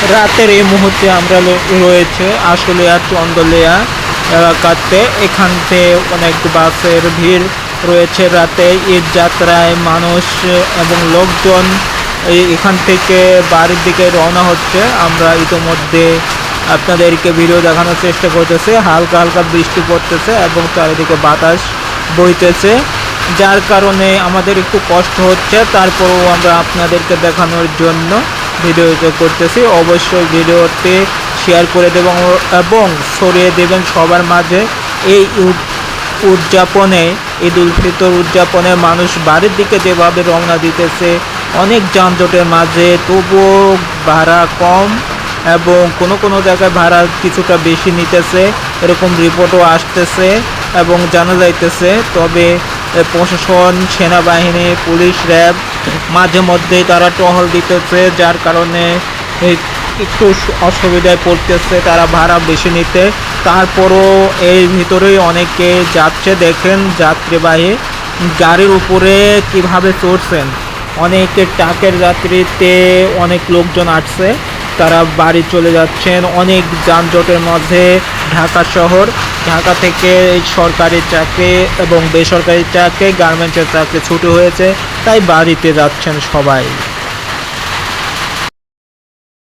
রাতের এই মুহূর্তে আমরা রয়েছে আশুলিয়া চন্দলিয়া এলাকাতে। এখানতে অনেক বাসের ভিড় রয়েছে। রাতে ঈদ যাত্রায় মানুষ এবং লোকজন এখান থেকে বাড়ির দিকে রওনা হচ্ছে। আমরা ইতোমধ্যে আপনাদেরকে ভিডিও দেখানোর চেষ্টা করতেছি। হালকা হালকা বৃষ্টি পড়তেছে এবং চারিদিকে বাতাস বইতেছে, যার কারণে আমাদের একটু কষ্ট হচ্ছে। তারপরেও আমরা আপনাদেরকে দেখানোর জন্য ভিডিওটা করতেছি। অবশ্যই ভিডিওতে শেয়ার করে দেবেন এবং ছড়িয়ে দেবেন সবার মাঝে। এই উদযাপনে, ঈদ উল ফিতর উদযাপনে মানুষ বাড়ির দিকে যেভাবে রওনা দিতেছে, অনেক যানজটের মাঝে, তবুও ভাড়া কম এবং কোনো জায়গায় ভাড়া কিছুটা বেশি নিতেছে, এরকম রিপোর্টও আসতেছে এবং জানা যাইতেছে। তবে প্রশাসন, সেনাবাহিনী, পুলিশ, র্যাব মাঝে মধ্যেই তারা টহল দিতেছে, যার কারণে একটু অসুবিধায় পড়তেছে তারা ভাড়া বেশি নিতে। তারপরও এর ভিতরেই অনেকে যাচ্ছে, দেখেন যাত্রীবাহী গাড়ির উপরে কিভাবে চড়ছেন। অনেকে ট্রাকের যাত্রীতে অনেক লোকজন আসছে, তারা বাড়ি চলে যাচ্ছেন। অনেক যানজটের মধ্যে ঢাকা শহর, ঢাকা থেকে সরকারি চাকরি এবং বেসরকারি চাকরি, গার্মেন্টসের চাকরি ছুটি হয়েছে, তাই বাড়িতে যাচ্ছেন সবাই।